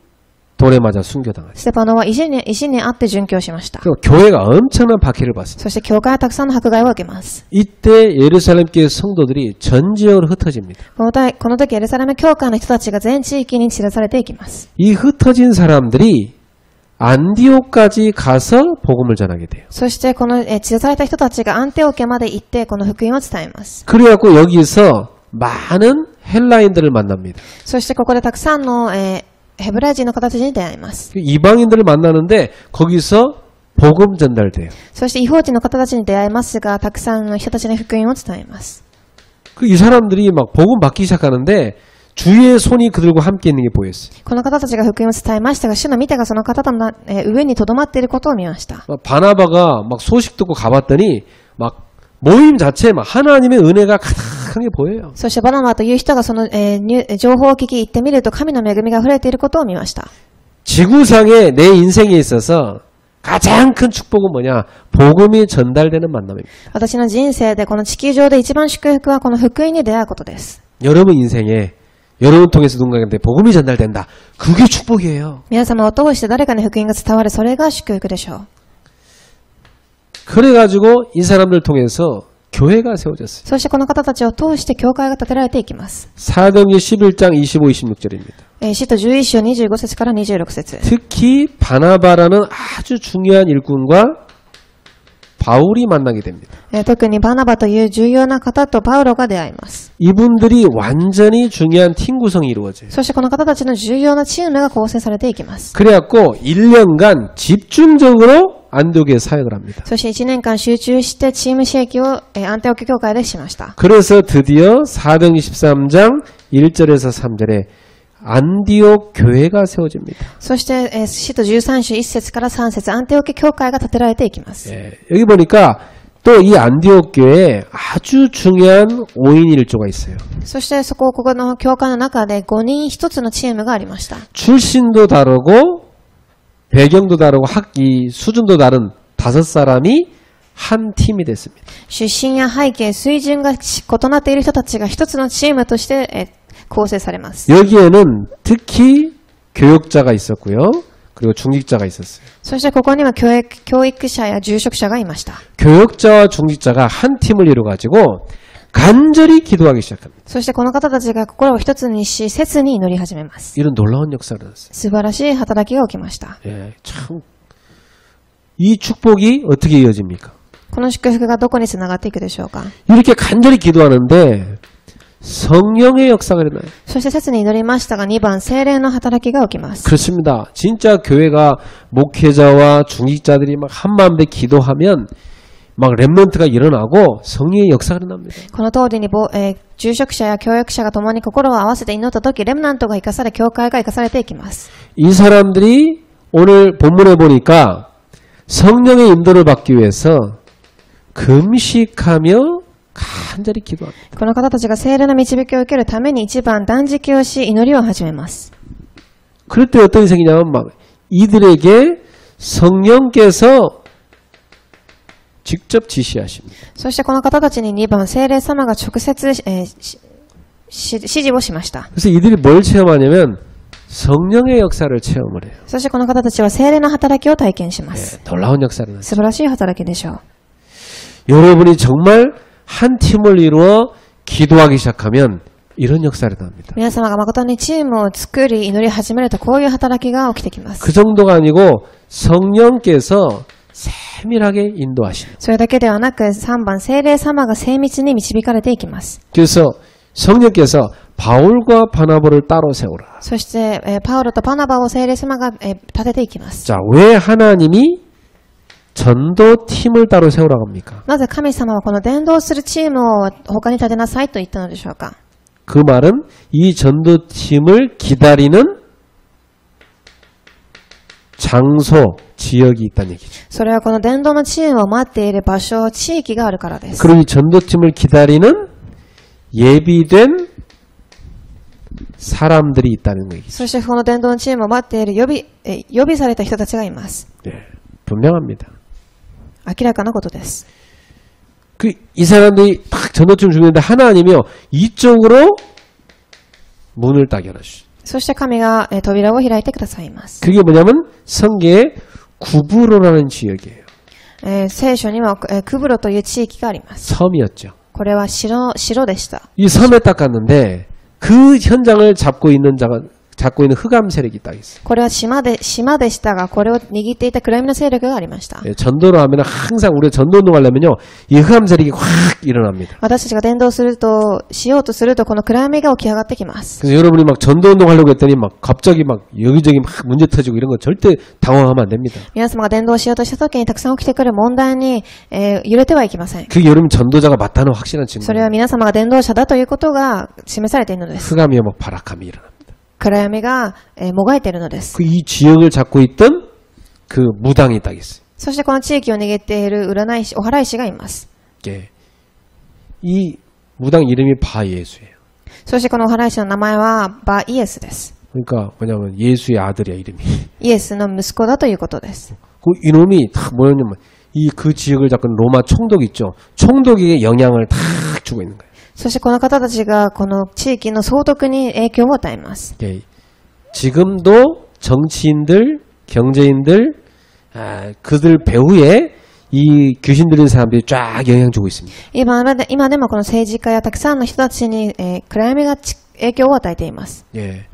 돌에 맞아 순교당하죠. ステパノは石にあって殉教しました。 그리고 교회가 엄청난 박해를 받습니다. そして教会はたくさんの迫害を受けます。 이때 예루살렘 교회 성도들이 전 지역으로 흩어집니다. この時エルサレム教会の人たちが全地域に散らされていきます。 이 흩어진 사람들이 안디옥까지 가서 복음을 전하게 돼요. そしてこの散らされた人たちがアンテオケまで行ってこの福音を伝えます。 그래갖고 여기서 많은 헬라인들을 만납니다. そしてここでたくさんの、ヘブライ人の方たちに出会います。 이방인들을 만나는데 거기서 복음 전달돼요. そして異邦人の方たちに出会いますが、たくさんの人たちに福音を伝えます。 이 사람들이 막 복음 받기 시작하는데 주의 손이 그들과 함께 있는 게 보였어요. この方たちが福音を伝えましたが、主の見てがその方の上に留まっていることを見ました。 바나바가 막 소식 듣고 가봤더니 막 모임 자체에 막 하나님의 은혜가 가득한 게 보여요. そしてバナバという人がその、情報を聞き行ってみると神の恵みが溢れていることを見ました。 지구상의 내 인생에 있어서 가장 큰 축복은 뭐냐? 복음이 전달되는 만남입니다. 私の人生でこの地球上で一番祝福はこの福音に出会うことです。 여러분 인생에 여러분 통해서 누군가한테 복음이 전달된다. 그게 축복이에요. 皆様を通して誰かに福音が伝わる、それが祝福でしょう。 그래가지고 이 사람들 통해서 교회가 세워졌어요. そしてこの方たちを通して教会が建てられていきます。 사도행전 11장 25, 26절입니다. 使徒11章25節から26節。 특히 바나바라는 아주 중요한 일꾼과 바울이 만나게 됩니다. 特にバナバという重要な方とパウロが出会います。 이분들이 완전히 중요한 팀 구성이 이루어져요. そしてこの方たちの重要なチームが構成されていきます。 그래갖고 1년간 집중적으로 안디옥에 사역을 합니다. そして1年間集中してチーム刺激をアンテオキ教会でしました。 그래서 드디어 사도행전 13장 1절에서 3절에 안디옥 교회가 세워집니다. そして、使徒13章1節から3節、アンテオキ教会が建てられていきます。 예, 여기 보니까 또 이 안디옥 교회에 아주 중요한 5인 1조가 있어요. そしてここの教会の中で5人1つのチームがありました。 출신도 다르고 배경도 다르고 학기 수준도 다른 5사람이 한 팀이 됐습니다. 出身や背景、水準が異なっている人たちが一つのチームとして、構成されます。 여기에는 특히 교역자가 있었고요. 그리고 중직자가 있었어요. そしてここには教育者や住職者がいました。 교역자와 중직자가 한 팀을 이루어가지고 간절히 기도하기 시작합니다. そしてこの方たちが心を一つにし、切に祈り始めます。 이런 놀라운 역사가 일어났어요. 素晴らしい働きが起きました。 예, 참, 이 축복이 어떻게 이어집니까? この祝福がどこにつながっていくでしょうか。 이렇게 간절히 기도하는데 성령의 역사가 일어나요. そして切に祈りましたが、2番、聖霊の働きが起きます。 그렇습니다. 진짜 교회가 목회자와 중직자들이 막 한마음에 기도하면 막 렘넌트가 일어나고 성령의 역사가 일어납니다. この通りに、住職者や教育者が共に心を合わせて祈ったとき、レムナントが生かされ、教会が生かされていきます。 이 사람들이 오늘 본문에 보니까 성령의 인도를 받기 위해서 금식하며 간절히 기도합니다. この方たちが聖霊の導きを受けるために一番断食をし、祈りを始めます。 그럴 때 어떤 일이 생기냐면 막 이들에게 성령께서 직접 지시하십니다. そしてこの方たちに2番、聖霊様が直接、指示をしました。 그래서 이들이 뭘 체험하냐면 성령의 역사를 체험을 해요. そしてこの方たちは聖霊の働きを体験します。 놀라운 역사를 하죠. 素晴らしい働きでしょう。 여러분이 정말 한 팀을 이루어 기도하기 시작하면 이런 역사를 납니다. 皆様が誠にチームを作り祈り始めるとこういう働きが起きてきます。 그 정도가 아니고 성령께서 세밀하게 인도하십니다. それだけではなく3番、聖霊様が精密に導かれていきます。 그래서 성령께서 바울과 바나바를 따로 세우라. そして、パウロとパナバを聖霊様が、立てていきます。 자, 왜 하나님이 전도팀을 따로 세우라고 합니까? なぜ神様はこの伝道するチームを他に立てなさいと言ったのでしょうか。 그 말은 이 전도팀을 기다리는 장소, 지역이 있다는 얘기죠. それはこの伝道のチームを待っている場所、地域があるからです。 그리고 이 전도팀을 기다리는 예비된 사람들이 있다는 얘기죠. そしてこの伝道のチームを待っている予備された人たちがいます。 네, 분명합니다. 明らかなことです。 이 사람들이 딱 전도팀 중인데 하나님이요 이쪽으로 문을 딱 열어주시죠. そして神が扉を開いてくださいます。 그게 뭐냐면 성계의 구브로라는 지역이에요. 聖書にはクブロという地域があります。 섬이었죠. これは城でした。 이 섬에 딱 갔는데 그 현장을 잡고 있는 흑암 세력이 딱 있어요. これは島でしたが、これを握っていた暗闇の勢力がありました。 전도를 하면 항상 우리가 전도 운동하려면요 이 흑암 세력이 확 일어납니다. 私たちが伝道しようとすると、この暗闇が起き上がってきます。 그래서 여러분이 막 전도 운동하려고 했더니 막 갑자기 막 여기저기 막 문제 터지고 이런 거 절대 당황하면 안 됩니다. 皆様が伝道しようとした時にたくさん起きてくる問題に、揺れてはいけません。 그게 여러분 전도자가 맞다는 확실한 それは 증거예요. 皆様が伝道者だということが示されているのです。 흑암이요 막 바락함이 일어납니다. 暗闇が、もがいているのです。 그 이 지역을 잡고 있던 그 무당이 딱 있어요. そしてこの地域を握っているお祓い師がいます。 예. 이 무당 이름이 바예수예요. そしてこのお祓い師の名前はバイエスです。 그러니까 뭐냐면 예수의 아들이야 이름이. イエスの息子だということです。 그 이놈이 다 뭐냐면 이 그 지역을 잡은 로마 총독 있죠. 총독에게 영향을 다 주고 있는 거예요. そしてこの方たちがこの地域の総督に影響を与えます。 예, 지금도 정치인들, 경제인들, 그들 배후에 이 귀신 들린 사람들이 쫙 영향 주고 있습니다. 今でもこの政治家やたくさんの人たちに、暗闇が影響を与えています。 예.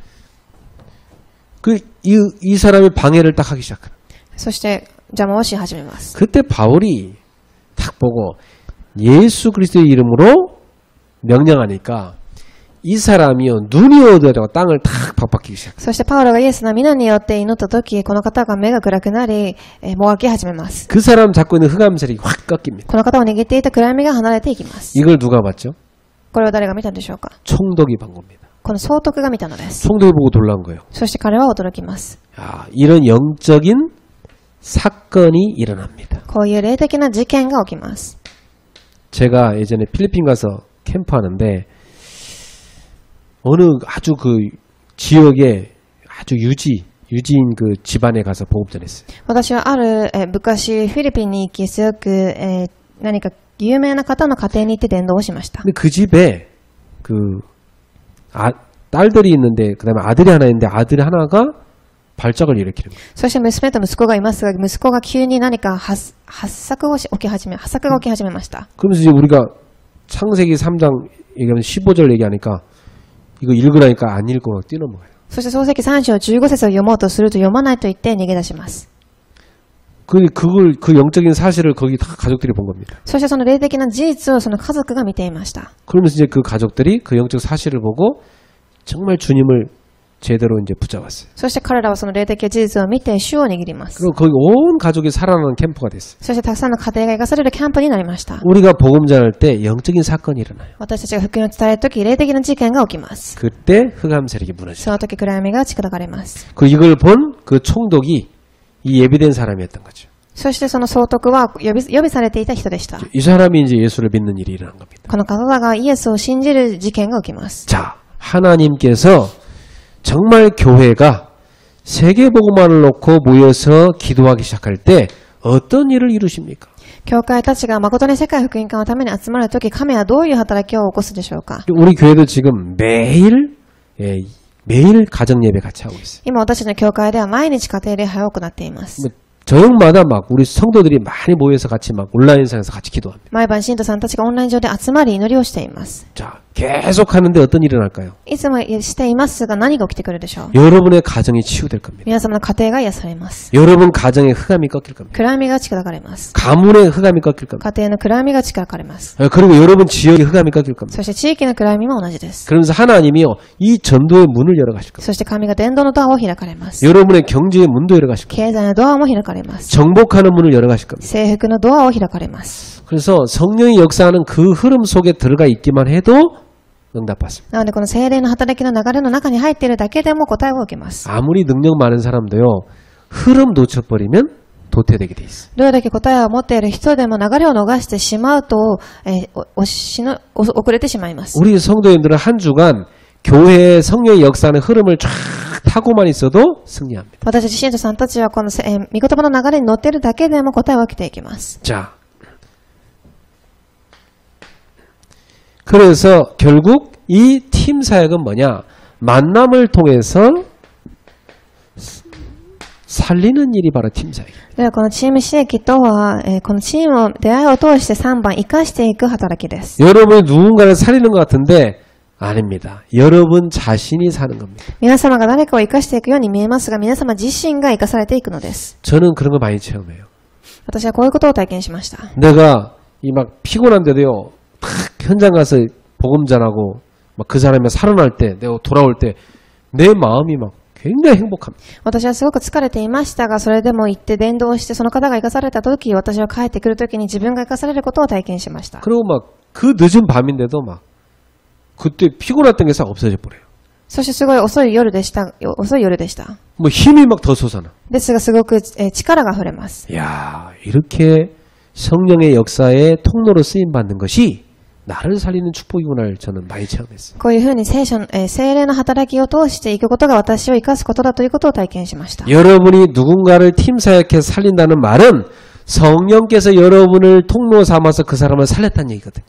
이 사람이 방해를 딱 하기 시작해요. そして邪魔をし始めます。 그때 바울이 딱 보고 예수 그리스도의 이름으로 명령하니까 이 사람이요 눈이 어두워지고 땅을 탁 박박히기 시작. そしてパウロがイエスの皆によって祈った時、この方が目が暗くなり、もがき始めます。 그 사람 잡고 있는 흑암살이 확 꺾입니다. この方を握っていた暗闇が離れていきます。 이걸 누가 봤죠? これは誰が見たんでしょうか。 총독이 본 겁니다. この総督が見たのです。 총독이 보고 놀란 거예요. そして彼は驚きます。 야, 이런 영적인 사건이 일어납니다. こういう霊的な事件が起きます。 제가 예전에 필리핀 가서 캠프하는데 어느 아주 그 지역에 아주 유지인 그 집안에 가서 복음 전했어요. 私はある、昔フィリピンに行きすごく、何か有名な方の家庭に行って伝道をしました。 근데 그 집에 딸들이 있는데 그다음에 아들이 하나 있는데 아들 하나가 발작을 일으키는 거예요. そして娘と息子がいますが、息子が急に何か発作が起き始めました。 그러면서 이제 우리가 창세기 3장 얘기하면 15절 얘기하니까 이거 읽으라니까 안 읽고 막 뛰어넘어가요. そして創世記3章15節を読もうとすると読まないと言って逃げ出します。 그 영적인 사실을 거기 다 가족들이 본 겁니다. そしてその霊的な事実をその家族が見ていました。 그러면서 이제 그 가족들이 그 영적 사실을 보고 정말 주님을 제대로 이제 붙잡았어요. そして彼らはその霊的事実を見て主を握ります。 그리고 거기 온 가족이 살아나는 캠프가 됐어요. そしてたくさんの家庭が生かされるキャンプになりました。 우리가 복음 전할 때 영적인 사건이 일어나요. 私たちが福音を伝えるとき、霊的な事件が起きます。 그때 흑암 세력이 무너져요. その時暗闇が近づかれます。 이걸 본 그 총독이 이 예비된 사람이었던 거죠. そしてその総督は呼びされていた人でした。 이 사람이 이제 예수를 믿는 일이 일어난 겁니다. この方がイエスを信じる事件が起きます。 자, 하나님께서 정말 교회가 세계복음화를 놓고 모여서 기도하기 시작할 때 어떤 일을 이루십니까? 教会たちが誠に世界福音化のために集まるとき、神はどういう働きを起こすでしょうか。 우리 교회도 지금 매일 가정 예배 같이 하고 있어요. 今私の教会では毎日家庭礼拝を行っています。 저녁마다 막 우리 성도들이 많이 모여서 같이 막 온라인상에서 같이 기도합니다. 毎晩信徒さんたちがオンライン上で集まり祈りをしています。 자, 계속 하는데 어떤 일이 일어날까요? いつもしていますが何が起きてくるでしょう。 여러분의 가정이 치유될 겁니다. 皆様の家庭が癒されます。 여러분 가정의 흑암이 꺾일 겁니다. 暗闇が近づかれます。 가문의 흑암이 꺾일 겁니다. 家庭の暗闇が近づかれます。 그리고 여러분 지역의 흑암이 꺾일 겁니다. そして地域の暗闇も同じです。 그러면서 하나님이요 이 전도의 문을 열어 가실 겁니다. そして神が伝道のドアを開かれます。 여러분의 경제의 문도 열어 가실 겁니다. 経済のドアも開かれます。 정복하는 문을 열어 가실 겁니다. 征服のドアを開かれます。 그래서 성령이 역사하는 그 흐름 속에 들어가 있기만 해도 응답받습니다. なのでこの聖霊の働きの流れの中に入っているだけでも答えを受けます。 아무리 능력 많은 사람도요 흐름 놓쳐버리면 도태되게 돼 있어요. どれだけ答えを持っている人でも流れを逃してしまうと、遅れてしまいます。 우리 성도님들은 한 주간 교회의 성령의 역사하는 흐름을 쫙 타고만 있어도 승리합니다. 私たち信徒さんたちはこの御言葉の流れに乗っているだけでも答えを受けていきます。 자, 그래서 결국 이 팀 사역은 뭐냐? 만남을 통해서 살리는 일이 바로 팀 사역. ではこのチーム刺激とは、このチームを出会いを通して3番生かしていく働きです。 여러분이 누군가를 살리는 것 같은데 아닙니다. 여러분 자신이 사는 겁니다. 皆様が誰かを生かしていくように見えますが、皆様自身が生かされていくのです。 저는 그런 거 많이 체험해요. 私はこういうことを体験しました。 내가 이 막 피곤한데도요, 탁 현장 가서 복음 전하고 막 그 사람이 살아날 때, 내가 돌아올 때 내 마음이 막 굉장히 행복합니다. 私はすごく疲れていましたが、それでも行って伝道してその方が生かされた時、私は帰ってくる時に自分が生かされることを体験しました。 그리고 막 그 늦은 밤인데도 막 그때 피곤했던 게 싹 없어져 버려요. そしてすごい遅い夜でした。뭐 힘이 막 더 솟아나. ですがすごく力が溢れます。 야, 이렇게 성령의 역사의 통로로 쓰임 받는 것이 나를 살리는 축복이구나를 저는 많이 체험했어요. こういうふうに聖霊の働きを通していくことが私を生かすことだということを体験しました。 여러분이 누군가를 팀 사역해 살린다는 말은 성령께서 여러분을 통로 삼아서 그 사람을 살렸다는 얘기거든요.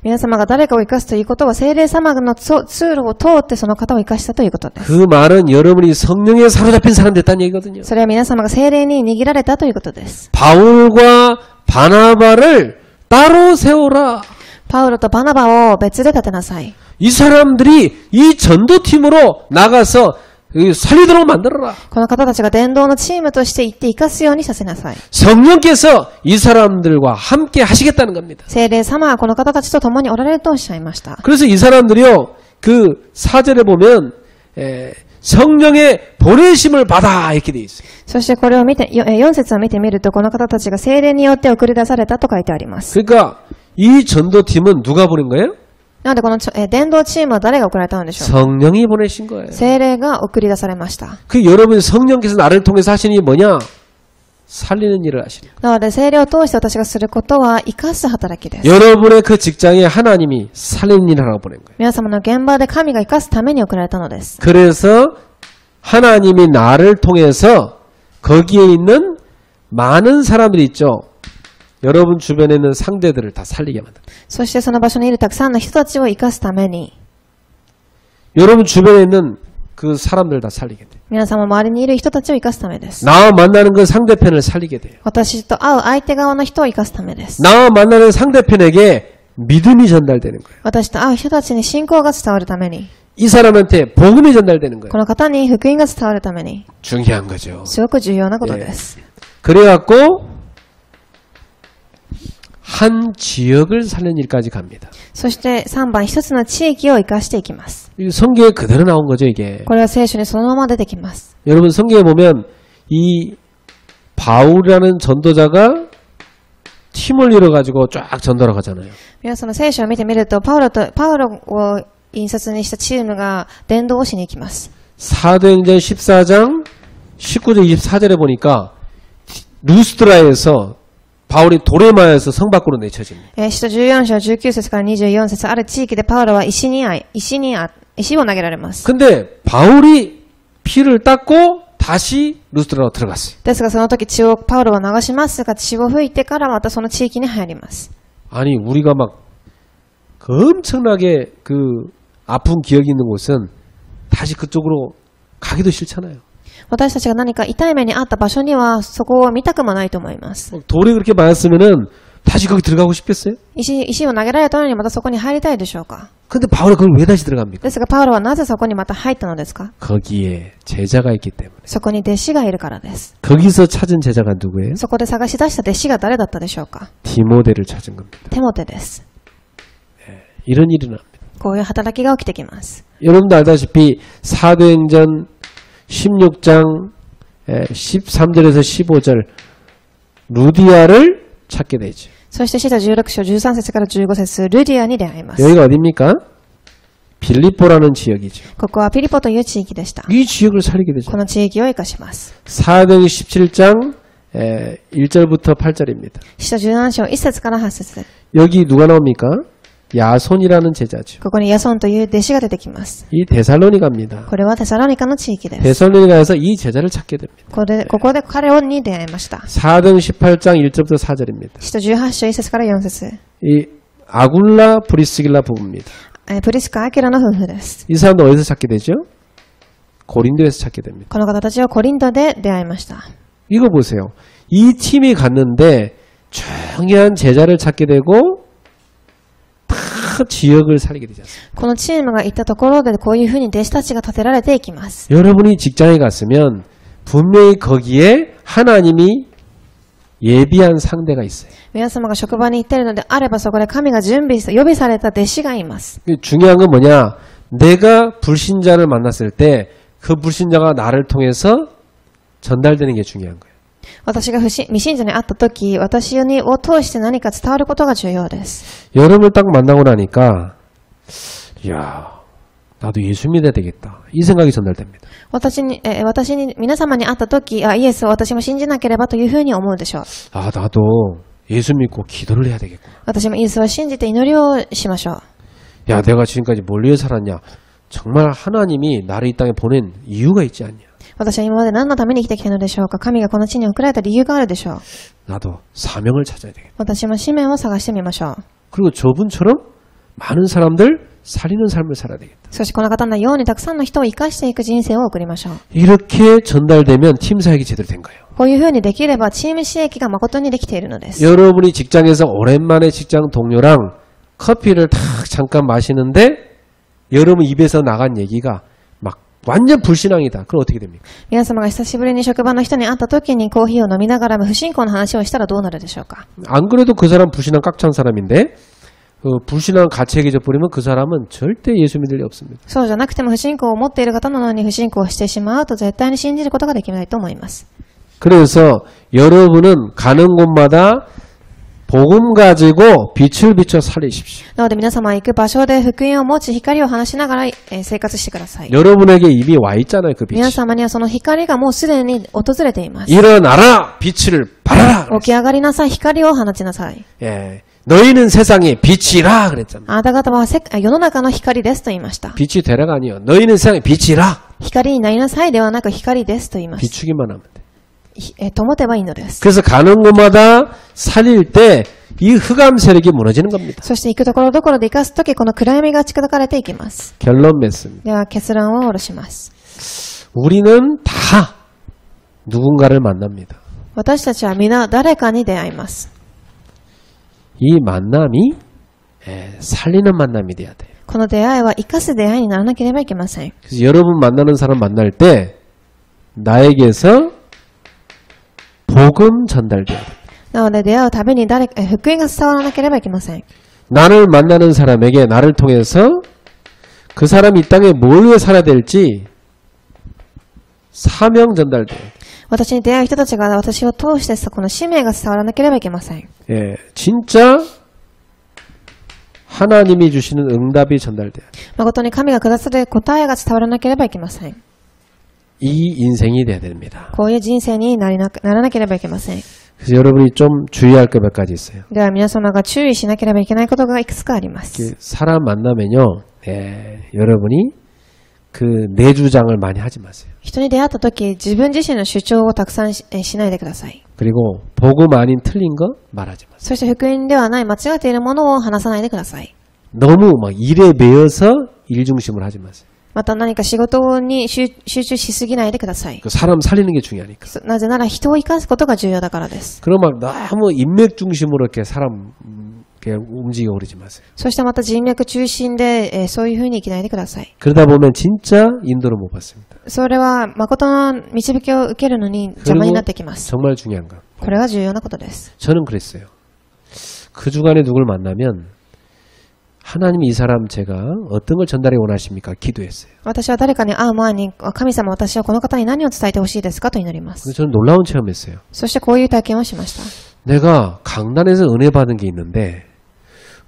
皆様が誰かを生かすということは聖霊様の通路を通ってその方を生かしたということです。 그 말은 여러분이 성령에 사로잡힌 사람 됐다는 얘기거든요. それは皆様が聖霊に握られたということです。 바울과 바나바를 따로 세워라. パウロとバナバを別で立てなさい。 이 사람들이 이 전도팀으로 나가서 살리도록 만들어라. この方たちが伝道のチームとして行って生かすようにさせなさい。 성령께서 이 사람들과 함께 하시겠다는 겁니다. 聖霊様はこの方たちと共におられるとおっしゃいました。 그래서 이 사람들이요, 그 사절에 보면 성령의 보내심을 받아 이렇게 돼 있어요. そしてこれを見て、4節を見てみると、この方たちが聖霊によって送り出されたと書いてあります。 그러니까 이 전도팀은 누가 보낸 거예요? なのでこの伝道チームは誰が送られたのでしょうか。 성령이 보내신 거예요. 聖霊が送り出されました。 그 여러분 성령께서 나를 통해서 하시는 게 뭐냐? 살리는 일을 하시는 거예요. なので聖霊を通して私がすることは生かす働きです。 여러분의 그 직장에 하나님이 살리는 일을 하라고 보낸 거예요. 皆様の現場で神が生かすために送られたのです。 그래서 하나님이 나를 통해서 거기에 있는 많은 사람들이 있죠. 여러분 주변에 있는 상대들을 다 살리게 만듭니다. そしてその場所にいるたくさんの人たちを生かすために、 여러분 주변에 있는 그 사람들 다 살리게 돼요. 皆様周りにいる人たちを生かすためです。 나와 만나는 그 상대편을 살리게 돼요. 私と会う相手側の人を生かすためです。 나와 만나는 상대편에게 믿음이 전달되는 거예요. 私と会う人たちに信仰が伝わるために、 이 사람한테 복음이 전달되는 거예요. この方に福音が伝わるために、 중요한 거죠. すごく重要なことです。 그래갖고 한 지역을 살리는 일까지 갑니다. そして3番、一つの地域を生かしていきます。 이 성경에 그대로 나온 거죠, 이게. これは聖書にそのまま出てきます。 여러분 성경에 보면 이 바울이라는 전도자가 팀을 이뤄가지고 쫙 전도를 가잖아요. 皆さんの聖書を見てみると、パウロを引率にしたチームが伝道をしに行きます。 사도행전 14장 19절 24절에 보니까 루스드라에서 바울이 도레마에서 성 밖으로 내쳐집니다. 使徒14章19節から24節、ある地域でパウロは石を投げられます。 근데 바울이 피를 닦고 다시 루스드라로 들어갔어요. ですがその時血をパウロは流しますが、血を拭いてからまたその地域に入ります。 아니 우리가 막 엄청나게 그 아픈 기억이 있는 곳은 다시 그쪽으로 가기도 싫잖아요. 私たちが何か痛い目にあった場所にはそこを見たくもないと思います。 돌이 그렇게 많았으면은 다시 거기 들어가고 싶겠어요? 石を投げられたのにまたそこに入りたいでしょうか。 근데 바울이 그걸 왜 다시 들어갑니까? ですがパウロはなぜそこにまた入ったのですか。 거기에 제자가 있기 때문에. そこに弟子がいるからです。 거기서 찾은 제자가 누구예요? そこで探し出した弟子が誰だったでしょうか。 디모데를 찾은 겁니다. テモテです。 이런 일이 납니다. こういう働きが起きてきます。 여러분도 알다시피 사도행전 16장 13절에서 15절 루디아를 찾게 되죠. そして使徒16章13節から15節、ルディアに出会います。 여기가 어디입니까? 빌립보라는 지역이죠. ここはピリポという地域でした。 이 지역을 살리게 되죠. この地域を生かします。 사도행 17장 1절부터 8절입니다. 使徒17章1節から8節。 여기 누가 나옵니까? 야손이라는 제자죠. ここにヤソンという弟子が出てきます。 이 데살로니가입니다. これはテサロニカの地域です。 데살로니가에서 이 제자를 찾게 됩니다. ここで彼に出会いました。 사도행 18장 1절부터 4절입니다. 使徒18章1節から4節。 이 아굴라 브리스길라 부부입니다. プリスカ・アキラの夫婦です。 이 사람도 어디서 찾게 되죠? 고린도에서 찾게 됩니다. この方たちはコリントで出会いました。 이거 보세요. 이 팀이 갔는데 중요한 제자를 찾게 되고 다 지역을 살리게 되지 않습니까? このチームが行ったところでこういうふうに弟子たちが立てられていきます。 여러분이 직장에 갔으면 분명히 거기에 하나님이 예비한 상대가 있어요. 皆様が職場に行っているのであればそこで神が予備された弟子がいます。 중요한 건 뭐냐? 내가 불신자를 만났을 때 그 불신자가 나를 통해서 전달되는 게 중요한 거예요. 私が未信者に会った時、私を通して何か伝わることが重要です。 여러분을 딱 만나고 나니까 이야 나도 예수 믿어야 되겠다 이 생각이 전달됩니다. 皆様に会った時、イエスを私も信じなければというふうに思うでしょう。 아 나도 예수 믿고 기도를 해야 되겠구나. 私もイエスを信じて祈りをしましょう。 야, 내가 지금까지 뭘 위해 살았냐? 정말 하나님이 나를 이 땅에 보낸 이유가 있지 않냐? 私は今まで何のために生きてきたのでしょうか。神がこの地に送られた理由があるでしょう。 나도 사명을 찾아야 되겠다. 私も使命を探してみましょう。 그리고 저분처럼 많은 사람들 살리는 삶을 살아야 되겠다. そしてこの方のようにたくさんの人を生かしていく人生を送りましょう。 이렇게 전달되면 팀 사역이 제대로 된 거예요. こういうふうにできればチーム刺激が誠にできているのです。 여러분이 직장에서 오랜만에 직장 동료랑 커피를 딱 잠깐 마시는데 여러분 입에서 나간 얘기가 막 완전 불신앙이다. 그럼 어떻게 됩니까? 皆様が久しぶりに職場の人に会った時にコーヒーを飲みながら不信仰の話をしたらどうなるでしょうか。 안 그래도 그 사람 불신앙 꽉 찬 사람인데 그 불신앙 같이 얘기해 버리면 그 사람은 절대 예수 믿을 리 없습니다. そうじゃなくても不信仰を持っている方なのに不信仰をしてしまうと絶対に信じることができないと思います。 그래서 여러분은 가는 곳마다 복음 가지고 빛을 비춰 살리십시오. なので皆様行く場所で福音を持ち光を放しながら生活してください。 여러분에게 이미 와 있잖아요. 그 빛이. 皆様にはその光がもうすでに訪れています。 일어나라 빛을 발하라. 起き上がりなさい、光を放ちなさい。 예, 너희는 세상의 빛이라 그랬잖아요. あなた方は世の中の光ですと言いました。 빛이 되라가 아니요. 너희는 세상의 빛이라. 光になりなさいではなく光ですと言います。 비추기만 하면 돼. 灯てばいいのです。 그래서 가는 곳마다 살릴 때 이 흑암 세력이 무너지는 겁니다. そして行くところどころで生かすときこの暗闇が打ち砕かれていきます。 결론 맺습니다. では結論を下ろします。 우리는 다 누군가를 만납니다. 私たちは皆誰かに出会います。 이 만남이 살리는 만남이 돼야 돼요. この出会いは生かす出会いにならなければいけません。 그래서 여러분 만나는 사람 만날 때 나에게서 복음 전달돼야 돼요. なので出会うたびに福音が伝わらなければいけません。 나를 만나는 사람에게 나를 통해서 그 사람이 이 땅에 뭘 위해 살아야 될지 사명 전달돼요. 私に出会う人たちが私を通してこの使命が伝わらなければいけません。 예, 진짜 하나님이 주시는 응답이 전달돼요. 誠に神がくださる答えが伝わらなければいけません。 이 인생이 돼야 됩니다. こういう人生にならなければいけません。 그래서 여러분이 좀 주의할 것 몇 가지 있어요. では皆様が注意しなければいけないことがいくつかあります。 사람 만나면요, 여러분이 그 내주장을 많이 하지 마세요. 人に出会った時、自分自身の主張をたくさんしないでください。 그리고 복음 아닌 틀린 거 말하지 마세요. そして福音ではない間違っているものを話さないでください。 너무 막 일에 매여서 일 중심을 하지 마세요. また何か仕事に集中しすぎないでください。 그 사람 살리는 게 중요하니까. なぜなら人を生かすことが重要だからです。 그럼 막 너무 인맥 중심으로 이렇게 사람 이렇게 움직여 오르지 마세요. そしてまた人脈中心で、そういうふうに生きないでください。 그러다 보면 진짜 인도를 못 받습니다. それは誠の導きを受けるのに邪魔になってきます。 정말 중요한 거. これが重要なことです。 저는 그랬어요. 그 주간에 누굴 만나면 하나님이 이 사람 제가 어떤 걸 전달해 원하십니까? 기도했어요. 私は誰かに会う前に、神様私はこの方に何を伝えてほしいですかと祈ります。 그래서 저는 놀라운 체험했어요. そしてこういう体験をしました。 내가 강단에서 은혜 받은 게 있는데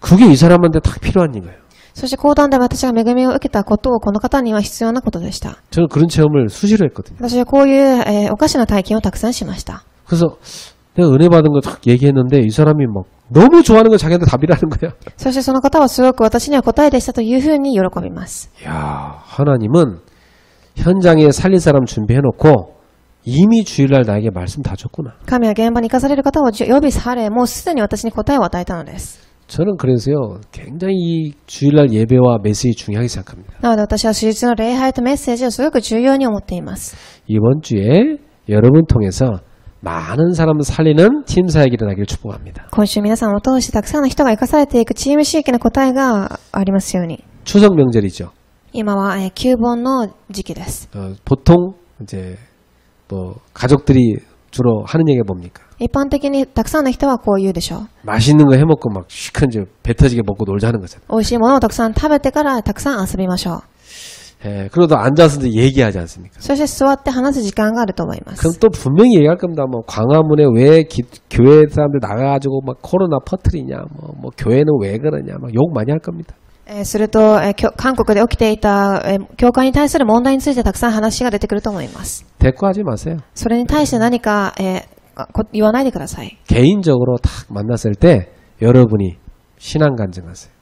그게 이 사람한테 딱 필요한 거예요. そして講談で私が恵みを受けたことをこの方には必要なことでした。 저는 그런 체험을 수시로 했거든요. 私はこういう、おかしな体験をたくさんしました。 그래서 내가 은혜 받은 거 딱 얘기했는데 이 사람이 막 너무 좋아하는 거 자기한테 답이라는 거야. そしてその方はすごく私には答えでしたというふうに喜びます。 야, 하나님은 현장에 살릴 사람 준비해놓고 이미 주일날 나에게 말씀 다 줬구나. 神は現場に生かされる方を呼びされ、もうすでに私に答えを与えたのです。 저는 그래서요, 굉장히 이 주일날 예배와 메시지 중요하게 생각합니다. なので私は手術の礼拝とメッセージをすごく重要に思っています。 이번 주에 여러분 통해서 많은 사람을 살리는 팀 사역이 일어나기를 축복합니다. 今週皆さんを通してたくさんの人が生かされていくチーム刺激の答えがありますように。 추석 명절이죠. 今は旧盆の時期です。 보통 이제 뭐 가족들이 주로 하는 얘기가 뭡니까? 一般的にたくさんの人はこう言うでしょう。 맛있는 거 해먹고 막 시큰지 배 터지게 먹고 놀자는 거잖아요. 美味しいものをたくさん食べてからたくさん遊びましょう。 그러다 앉아서 이제 얘기하지 않습니까? そして座って話す時間があると思いま 그럼 す。 또 분명히 얘기할 겁니다. 뭐 광화문에 왜 교회 사람들 나가가지고 막 코로나 퍼뜨리냐, 뭐 교회는 왜 그러냐, 막 욕 많이 할 겁니다. すると、韓国で起きていた、教会に対する問題についてたくさん話が出てくると思います。 대꾸하지 마세요. それに対して何か、言わないでください。 개인적으로 딱 만났을 때 여러분이 신앙 간증하세요.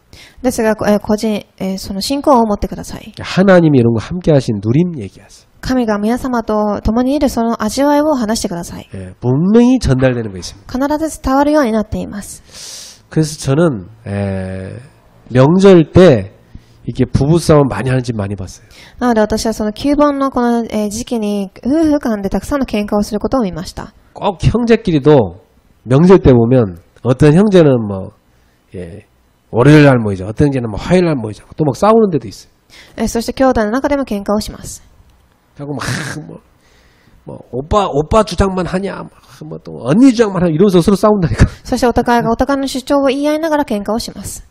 ですが、個人、その信仰を持ってください。 하나님이 이런 거 함께 하신 누림 얘기하세요. 神が皆様と共にいるその味わいを話してください。 예, 분명히 전달되는 거 있습니다. 必ず伝わるようになっています。 그래서 저는 명절 때 이게 부부싸움 많이 하는 집 많이 봤어요. なので私はその旧盆のこの時期に夫婦間でたくさんの喧嘩をすることを見ました。 꼭 형제끼리도 명절 때 보면 어떤 형제는 뭐 월요일 날 모이죠. 어떤 형제는 뭐 화요일 날 모이죠. 또 막 싸우는 데도 있어요. そして兄弟の中でも喧嘩をします。 하고 뭐 오빠 주장만 하냐, 뭐 또 언니 주장만 하냐 이러면서 서로 싸운다니까. そしてお互いがお互いの主張を言い合いながら喧嘩をします。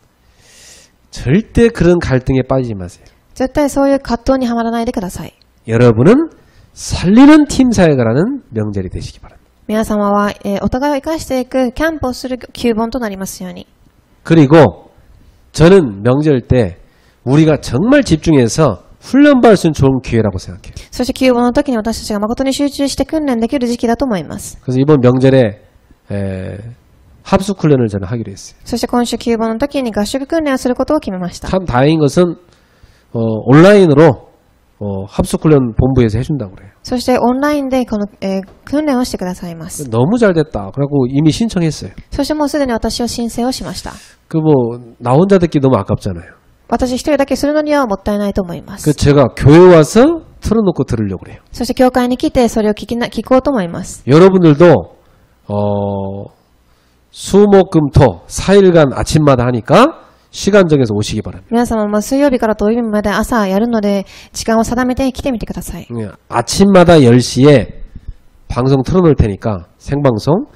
절대 그런 갈등에 빠지지 마세요. 絶対そういう葛藤にはまらないでください。 여러분은 살리는 팀 사역이라는 명절이 되시기 바랍니다. 皆様は、お互いを生かしていくキャンプをする旧盆となりますように。 그리고 저는 명절 때 우리가 정말 집중해서 훈련받을 수 있는 좋은 기회라고 생각해요. そして旧盆の時に私たちが誠に集中して訓練できる時期だと思います。 그래서 이번 명절에 합숙 훈련을 저는 하기로 했어요. そして今週旧盆の時に合宿訓練をすることを決めました。 참 다행인 것은 온라인으로 합숙 훈련 본부에서 해준다고 그래요. そしてオンラインでこの、訓練をしてくださいます。 너무 잘 됐다. 그래갖고 이미 신청했어요. そしてもうすでに私は申請をしました。 그 뭐 나 혼자 듣기 너무 아깝잖아요. 私一人だけするのにはもったいないと思いま 그 す。 제가 교회 와서 틀어놓고 들으려고 그래요. そして教会に来てそれを聞こうと思います。 여러분들도 수목금토 4일간 아침마다 하니까 시간 정해서 오시기 바랍니다. 皆様も水曜日から土曜日まで朝やるので時間を定めて来てみてください。 아침마다 10시에 방송 틀어놓을 테니까 생방송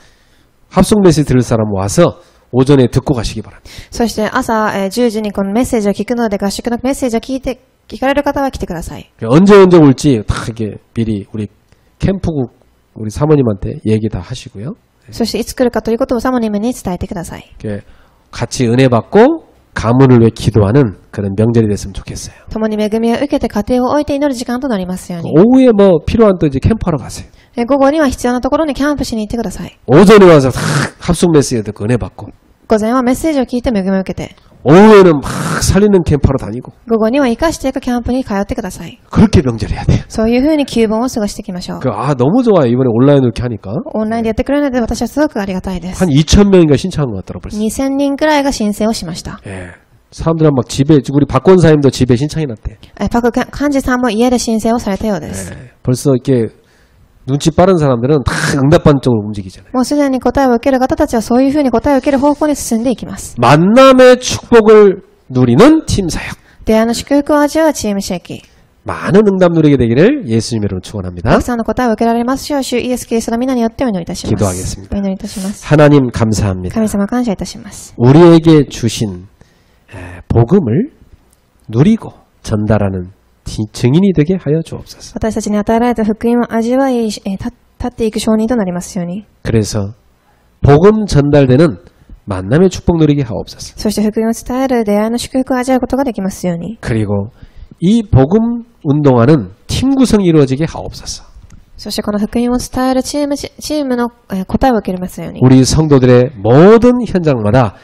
합숙 메시지 들을 사람 와서 오전에 듣고 가시기 바랍니다. そして朝10時にこのメッセージを聞くので合宿のメッセージを聞かれる方は来てください。 언제 올지 다 이게 미리 우리 캠프국 우리 사모님한테 얘기 다 하시고요. そしていつ来るかということをサモニムに伝えてください。 같이 은혜 받고 가문을 위해 기도하는 그런 명절이 됐으면 좋겠어요. 共に恵みを受けて家庭を置いて祈る時間となりますように。 오후에 뭐 필요한 또 이제 캠프하러 가세요. 午後には必要なところにキャンプしに行ってください。 오전에 와서 다 합숙 메시지 듣고 은혜 받고 午前はメッセージを聞いて恵みを受けて、 오후에는 막 살리는 캠프하러 다니고 午後には生かしていくキャンプに通ってください。 그렇게 명절해야 돼요. そういう風に旧盆を過ごしていきましょう。 너무 좋아요. 이번에 온라인으로 이렇게 하니까 オンラインでやってくれるので私はすごくありがたいです。 한 2,000명인가 신청한 것 같더라고요. 벌써. 2000人くらいが申請をしました。 예. 사람들은 막 집에 우리 박권사님도 집에 신청이 났대. パク幹事さんも家で申請をされたようです。 예. 벌써 이렇게 눈치 빠른 사람들은 다 응답받는 쪽으로 움직이잖아요. もうすでに答えを受ける方たちはそういう風に答えを受ける方向に進んでいきます。 만남의 축복을 누리는 팀 사역. 出会いの祝福を味わうチームシェキ。 많은 응답 누리게 되기를 예수님 이름으로 축원합니다. たくさんの答えを受けられますよう、主イエス・キリストの皆によってお祈りいたします。 기도하겠습니다. お祈りいたします。 하나님 감사합니다. 神様感謝いたします。 우리에게 주신 복음을 누리고 전달하는 증인이 되게 하여 주옵소서. 私たちに与えられた福音を味わい、立っていく証人となりますように。 그래서 복음 전달되는 만남의 축복 누리게 하옵소서. そして福音を伝える出会いの祝福を味わうことができますように。 그리고 이 복음 운동하는 팀 구성이 이루어지게 하옵소서. そしてこの福音を伝えるチームの答えを受けますように。 우리 성도들의 모든 현장마다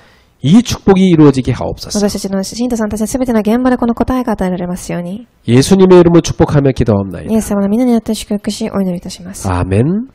이 축복이 이루어지게 하옵소서. 私たちの信徒さんたちのすべての現場でこの答えが与えられますように。 예수님의 이름으로 축복하며 기도하옵나이다. イエス様の皆によって祝福しお祈りいたします。 아멘.